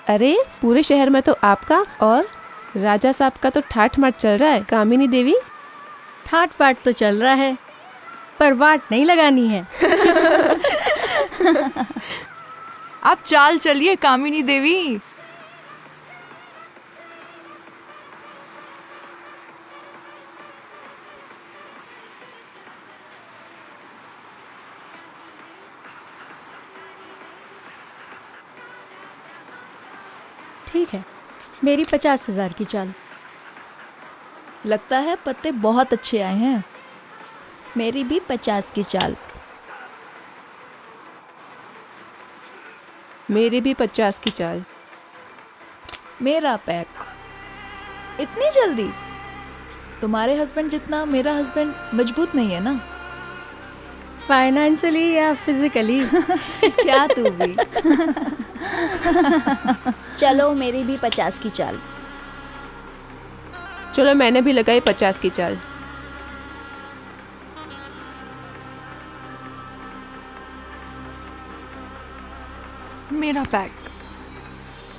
अरे पूरे शहर में तो आपका और राजा साहब का तो ठाठ माठ चल रहा है। कामिनी देवी, ठाट बाट तो चल रहा है पर वाट नहीं लगानी है। आप चाल चलिए कामिनी देवी। ठीक है, मेरी 50,000 की चाल। लगता है पत्ते बहुत अच्छे आए हैं। मेरी भी 50 की चाल। मेरी भी 50 की चाल। मेरा पैक। इतनी जल्दी? तुम्हारे हस्बैंड जितना मेरा हस्बैंड मजबूत नहीं है ना? फाइनेंशियली या फिजिकली? क्या तू भी। चलो मेरी भी 50 की चाल। चलो मैंने भी लगाई 50 की चाल। मेरा पैक।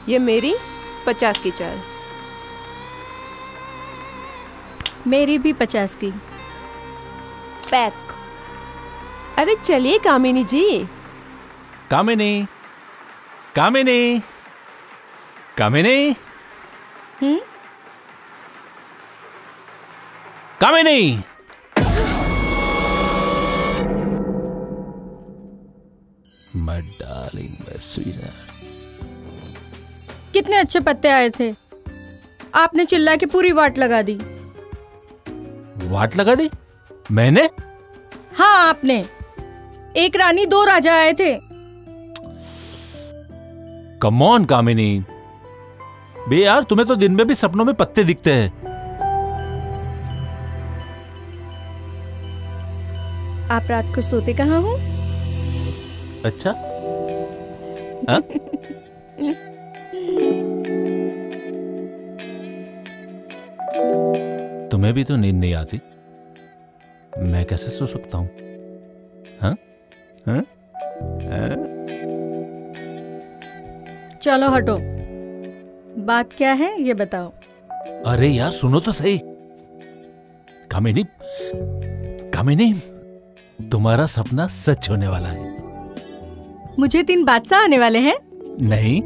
ये मेरी 50 की चाल। मेरी भी 50 की। पैक। अरे चलिए कामिनी जी। कामिनी, कामिनी, कामिनी, कामिनी। My darling, my sweetheart। कितने अच्छे पत्ते आए थे, आपने चिल्ला के पूरी वाट लगा दी। वाट लगा दी मैंने? हाँ आपने। एक रानी 2 राजा आए थे। कम ऑन कामिनी, बे यार तुम्हें तो दिन में भी सपनों में पत्ते दिखते हैं। आप रात को सोते कहाँ हो? अच्छा हाँ? तुम्हें भी तो नींद नहीं आती, मैं कैसे सो सकता हूं? हाँ? हाँ? हाँ? चलो हटो, बात क्या है ये बताओ। अरे यार सुनो तो सही। कामिनी, कामिनी, तुम्हारा सपना सच होने वाला है। मुझे 3 बादशाह आने वाले हैं? नहीं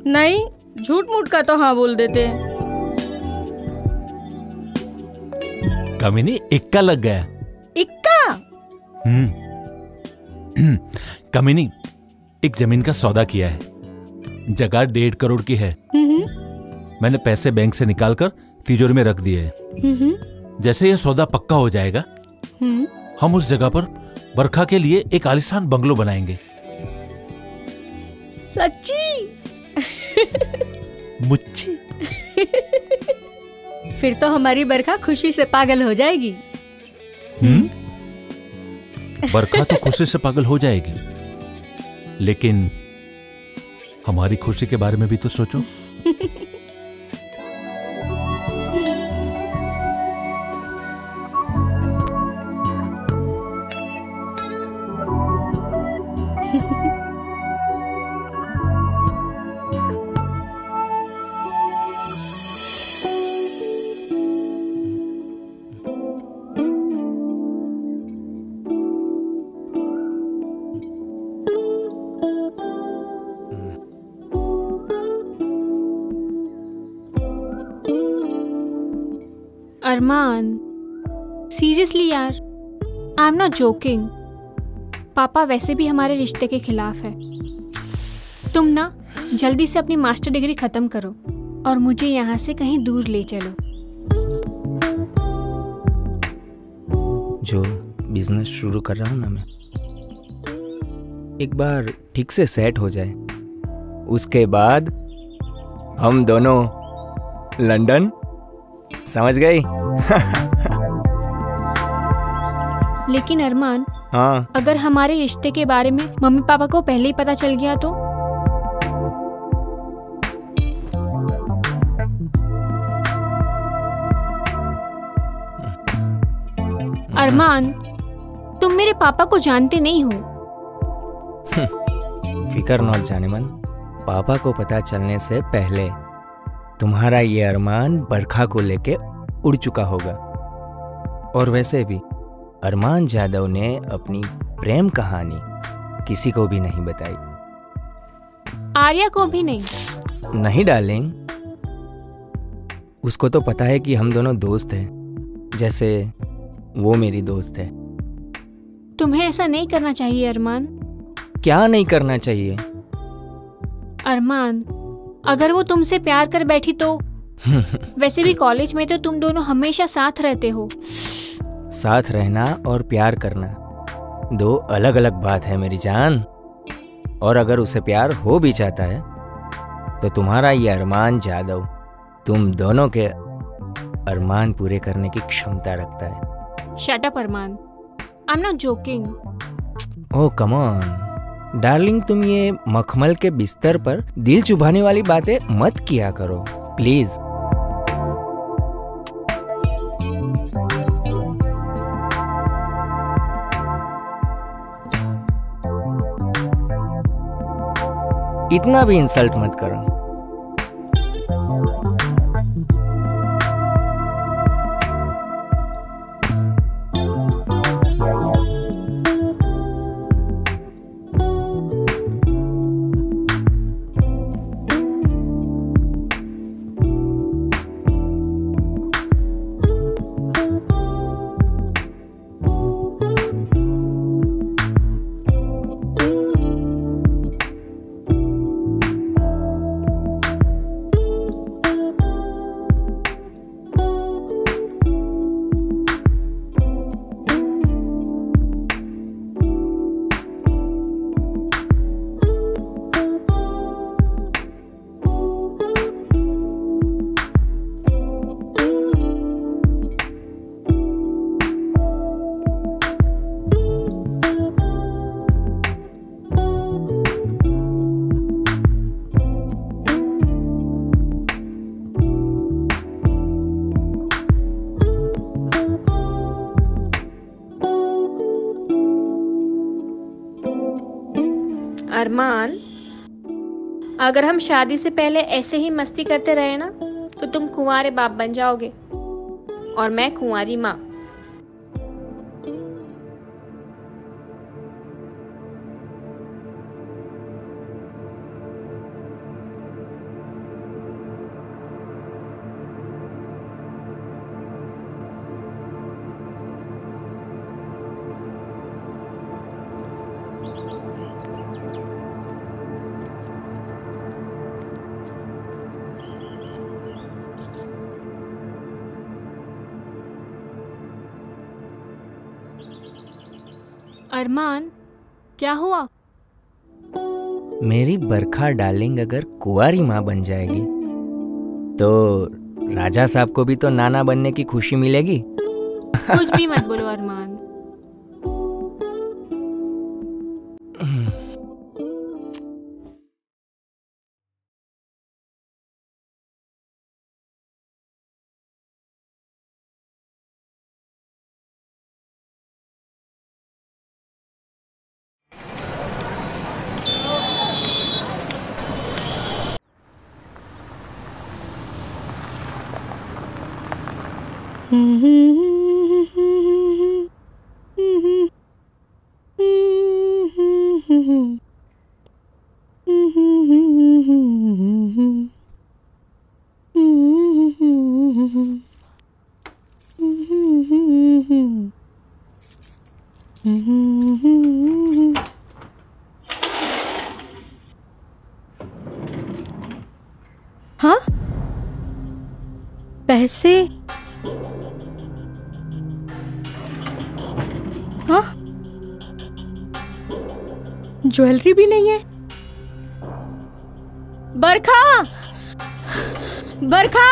नहीं, झूठ मूठ का तो हाँ बोल देते हैं। कामिनी, इक्का लग गया। इक्का? कामिनी, एक जमीन का सौदा किया है, जगह 1.5 करोड़ की है। मैंने पैसे बैंक से निकालकर तिजोरी में रख दिए हैं। जैसे ये सौदा पक्का हो जाएगा, हम उस जगह पर बरखा के लिए एक आलीशान बंगलो बनाएंगे। सच्ची? मुच्ची? फिर तो हमारी बरखा खुशी से पागल हो जाएगी। बरखा तो खुशी से पागल हो जाएगी, लेकिन हमारी खुशी के बारे में भी तो सोचो। अरमान, सीरियसली यार, आई एम नॉट जोकिंग। पापा वैसे भी हमारे रिश्ते के खिलाफ है। तुम ना जल्दी से अपनी मास्टर डिग्री खत्म करो और मुझे यहाँ से कहीं दूर ले चलो। जो बिजनेस शुरू कर रहा हूँ ना मैं, एक बार ठीक से सेट हो जाए, उसके बाद हम दोनों लंदन, समझ गई? लेकिन अरमान, हाँ, अगर हमारे रिश्ते के बारे में मम्मी पापा को पहले ही पता चल गया तो? अरमान, तुम मेरे पापा को जानते नहीं हो। फिकर नॉट जाने मन, पापा को पता चलने से पहले तुम्हारा ये अरमान बरखा को लेके उड़ चुका होगा। और वैसे भी अरमान जादव ने अपनी प्रेम कहानी किसी को भी नहीं बताई। आर्या को भी नहीं? नहीं डार्लिंग, उसको तो पता है कि हम दोनों दोस्त हैं, जैसे वो मेरी दोस्त है। तुम्हें ऐसा नहीं करना चाहिए अरमान। क्या नहीं करना चाहिए? अरमान, अगर वो तुमसे प्यार कर बैठी तो वैसे भी कॉलेज में तो तुम दोनों हमेशा साथ रहते हो। साथ रहना और प्यार करना दो अलग अलग बात है मेरी जान। और अगर उसे प्यार हो भी जाता है तो तुम्हारा ये अरमान जादव तुम दोनों के अरमान पूरे करने की क्षमता रखता है। Shut up Arman, I am not joking. Oh come on darling, तुम ये मखमल के बिस्तर पर दिल चुभाने वाली बातें मत किया करो प्लीज। इतना भी इंसल्ट मत करो। अरमान, अगर हम शादी से पहले ऐसे ही मस्ती करते रहे ना तो तुम कुंवारे बाप बन जाओगे और मैं कुंवारी माँ। अरमान, क्या हुआ? मेरी बरखा डार्लिंग अगर कुंवारी माँ बन जाएगी तो राजा साहब को भी तो नाना बनने की खुशी मिलेगी। कुछ भी मत बोलो अरमान। हाँ, पैसे? हाँ, ज्वेलरी भी नहीं है। बरखा, बरखा,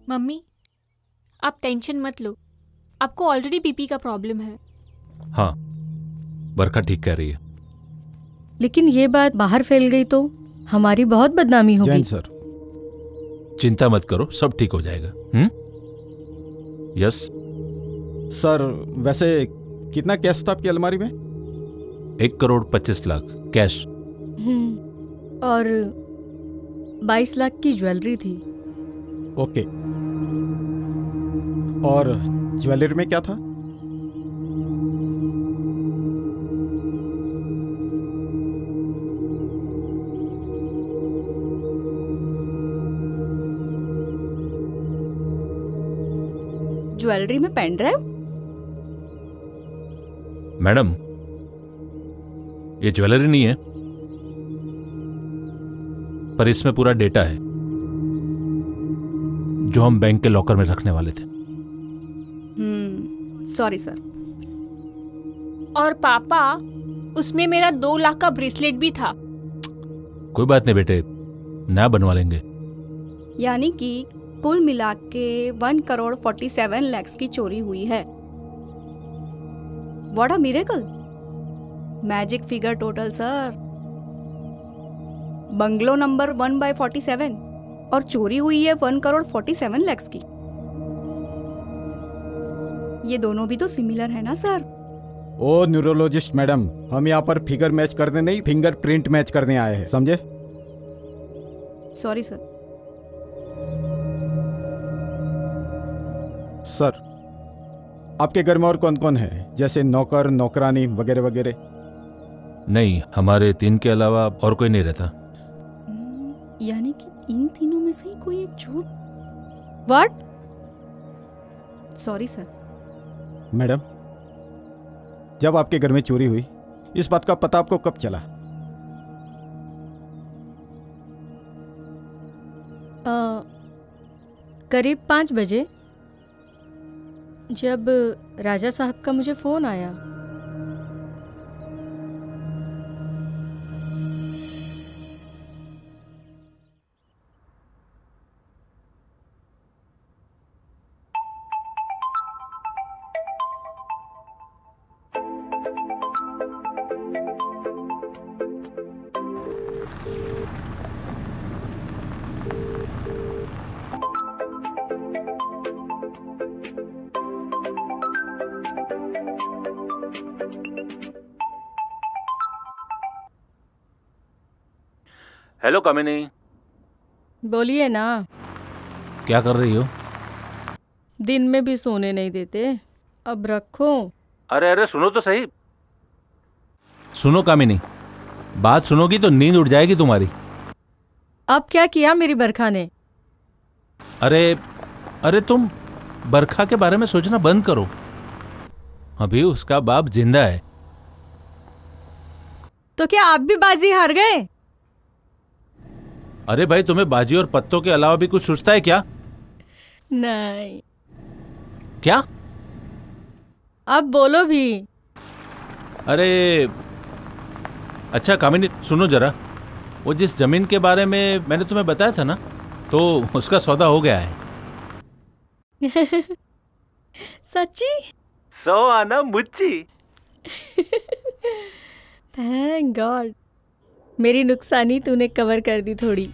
मम्मी, आप टेंशन मत लो, आपको ऑलरेडी बीपी का प्रॉब्लम है। हाँ, बरखा ठीक कह रही है। लेकिन ये बात बाहर फैल गई तो हमारी बहुत बदनामी होगी। जैन सर, चिंता मत करो, सब ठीक हो जाएगा। यस सर वैसे कितना कैश था आपकी अलमारी में? 1,25,00,000 कैश। और 22 लाख की ज्वेलरी थी। ओके, और ज्वेलरी में क्या था? ज्वेलरी में पेन ड्राइव? मैडम, ये ज्वेलरी नहीं है, पर इसमें पूरा डेटा है जो हम बैंक के लॉकर में रखने वाले थे। Sorry sir. और पापा, उसमें मेरा 2 लाख का ब्रेसलेट भी था। कोई बात नहीं बेटे, नया बनवा लेंगे। यानी कि कुल मिला के 1,47 लाख की चोरी हुई है। What a miracle, magic figure total sir. Bungalow number 1/47 और चोरी हुई है 1,47 लाख की। ये दोनों भी तो सिमिलर है ना सर? ओ न्यूरोलॉजिस्ट मैडम, हम यहाँ पर फिगर मैच करने नहीं, फिंगरप्रिंट मैच करने आए हैं, समझे? Sorry sir. सर, आपके घर में और कौन कौन है, जैसे नौकर नौकरानी वगैरह वगैरह? नहीं, हमारे 3 के अलावा और कोई नहीं रहता। यानी कि इन तीनों में से ही कोई एक चोर? व्हाट? Sorry sir. मैडम, जब आपके घर में चोरी हुई, इस बात का पता आपको कब चला? करीब 5 बजे, जब राजा साहब का मुझे फोन आया। हेलो कामिनी। बोलिए ना। क्या कर रही हो? दिन में भी सोने नहीं देते, अब रखो। अरे अरे सुनो तो सही। सुनो कामिनी, बात सुनोगी तो नींद उड़ जाएगी तुम्हारी। अब क्या किया मेरी बरखा ने? अरे अरे तुम बरखा के बारे में सोचना बंद करो, अभी उसका बाप जिंदा है। तो क्या आप भी बाजी हार गए? अरे भाई, तुम्हें बाजी और पत्तों के अलावा भी कुछ सोचता है क्या? नहीं। क्या? अब बोलो भी। अरे अच्छा कामिनी, सुनो जरा, वो जिस जमीन के बारे में मैंने तुम्हें बताया था ना, तो उसका सौदा हो गया है। सच्ची? 100 आना मुच्ची। थैंक गॉड, मेरी नुकसानी तूने कवर कर दी थोड़ी।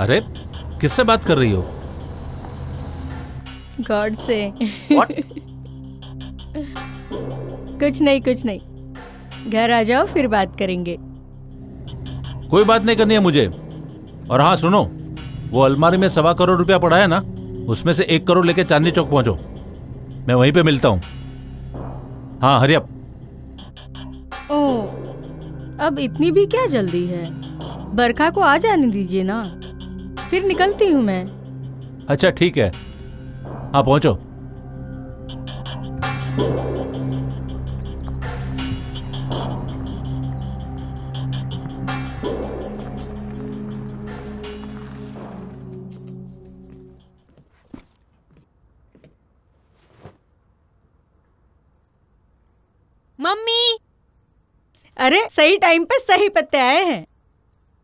अरे किससे बात कर रही हो? गॉड से। What? कुछ नहीं कुछ नहीं, घर आ जाओ फिर बात करेंगे। कोई बात नहीं करनी है मुझे। और हाँ सुनो, वो अलमारी में 1.25 करोड़ रुपया पड़ा है ना, उसमें से 1 करोड़ लेके चांदनी चौक पहुंचो, मैं वहीं पे मिलता हूँ। हाँ हरी अप। ओह, अब इतनी भी क्या जल्दी है? बरखा को आ जाने दीजिए ना, फिर निकलती हूँ मैं। अच्छा ठीक है, हाँ पहुंचो। मम्मी। अरे सही टाइम पे सही पत्ते आए हैं।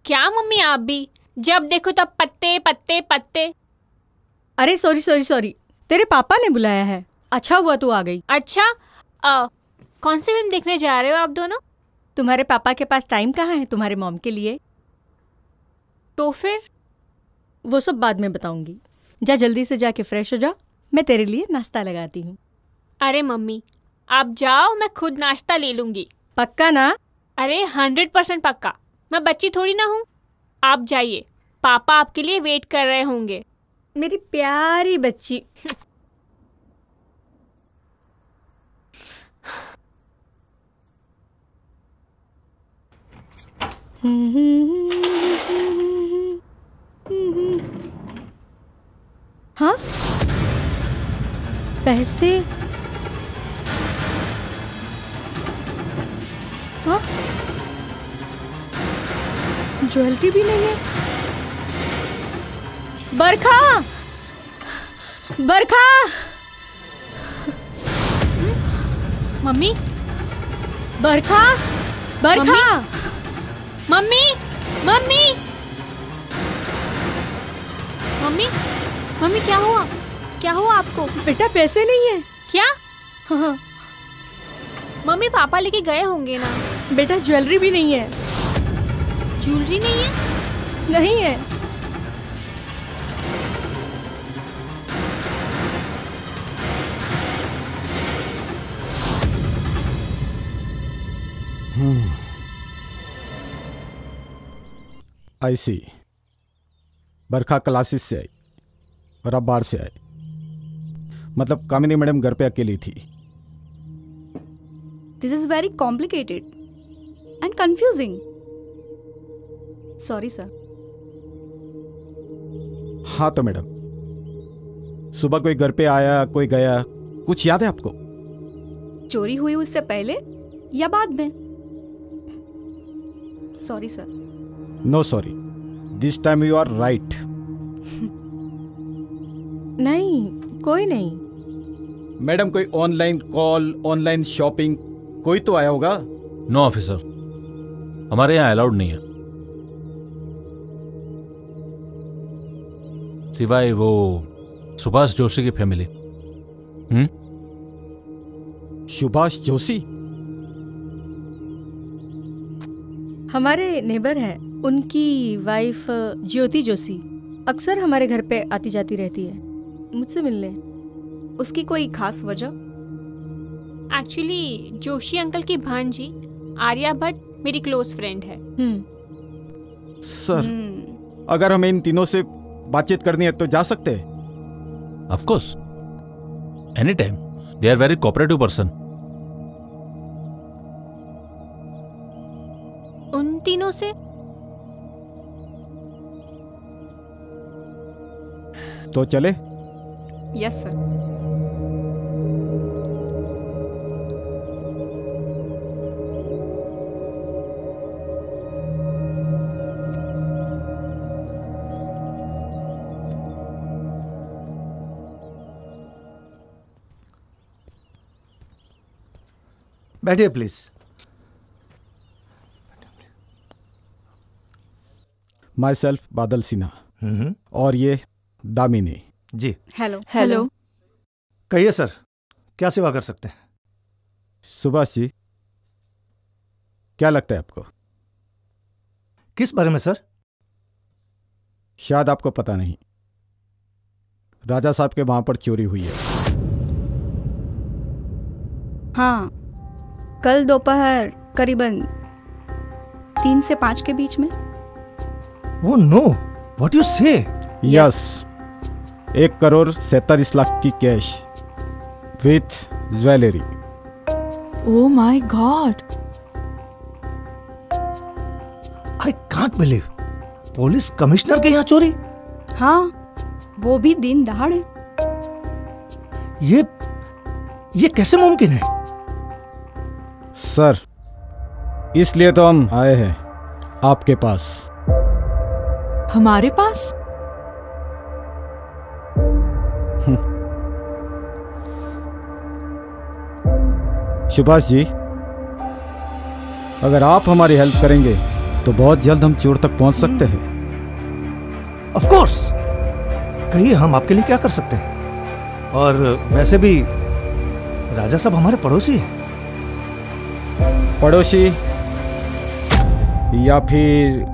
क्या मम्मी, आप भी जब देखो तब पत्ते पत्ते पत्ते। अरे सॉरी सॉरी सॉरी, तेरे पापा ने बुलाया है। अच्छा हुआ तू आ गई। अच्छा, कौन सी फिल्म देखने जा रहे हो आप दोनों? तुम्हारे पापा के पास टाइम कहाँ है तुम्हारे मॉम के लिए? तो फिर वो सब बाद में बताऊंगी। जा जल्दी से जाके फ्रेश हो जा, मैं तेरे लिए नाश्ता लगाती हूँ। अरे मम्मी आप जाओ, मैं खुद नाश्ता ले लूंगी। पक्का ना? अरे 100% पक्का, मैं बच्ची थोड़ी ना हूँ। आप जाइए, पापा आपके लिए वेट कर रहे होंगे। मेरी प्यारी बच्ची। हाँ, पैसे? हाँ, ज्वेलरी भी नहीं है। बरखा, बरखा। मम्मी, बरखा, बरखा। मम्मी, मम्मी, मम्मी, मम्मी क्या हुआ? क्या हुआ आपको? बेटा पैसे नहीं है। क्या? हाँ। मम्मी पापा लेके गए होंगे ना। बेटा ज्वेलरी भी नहीं है। ज्वेलरी नहीं है? नहीं है। आई सी। बरखा क्लासेस से आई और अब बाहर से आई, मतलब कामिनी मैडम घर पे अकेली थी। This is very complicated and confusing. Sorry sir. हाँ तो मैडम, सुबह कोई घर पे आया, कोई गया, कुछ याद है आपको? चोरी हुई उससे पहले या बाद में? Sorry sir. No sorry, this time you are right. नहीं, कोई नहीं। मैडम कोई ऑनलाइन कॉल, ऑनलाइन शॉपिंग, कोई तो आया होगा। नो ऑफिसर, हमारे यहाँ अलाउड नहीं है, सिवाय वो सुभाष जोशी की फैमिली। सुभाष जोशी? हमारे नेबर हैं, उनकी वाइफ ज्योति जोशी अक्सर हमारे घर पे आती जाती रहती है मुझसे मिलने। उसकी कोई खास वजह? एक्चुअली जोशी अंकल की भांजी आर्या भट्ट मेरी क्लोज फ्रेंड है। सर, अगर हमें इन तीनों से बातचीत करनी है तो जा सकते हैं? Of course, any time. They are very cooperative person. उन तीनों से? तो चले? Yes sir. बैठिए please. Myself Badal Sinha, और ये दामिनी जी। हेलो। हेलो। कहिए सर, क्या सेवा कर सकते हैं? सुभाष जी, क्या लगता है आपको? किस बारे में सर? शायद आपको पता नहीं, राजा साहब के वहां पर चोरी हुई है। हाँ, कल दोपहर करीबन 3 से 5 के बीच में। ओह नो, व्हाट यू से? यस, 1,47,00,000 की cash with jewellery. Oh my God, I can't believe, police commissioner के यहाँ चोरी? हाँ, वो भी दिन दहाड़े। ये कैसे मुमकिन है? सर, इसलिए तो हम आए हैं आपके पास। हमारे पास? सुभाष जी, अगर आप हमारी हेल्प करेंगे तो बहुत जल्द हम चोर तक पहुंच सकते हैं। ऑफ कोर्स, कहिए हम आपके लिए क्या कर सकते हैं। और वैसे भी राजा साहब हमारे पड़ोसी हैं। पड़ोसी या फिर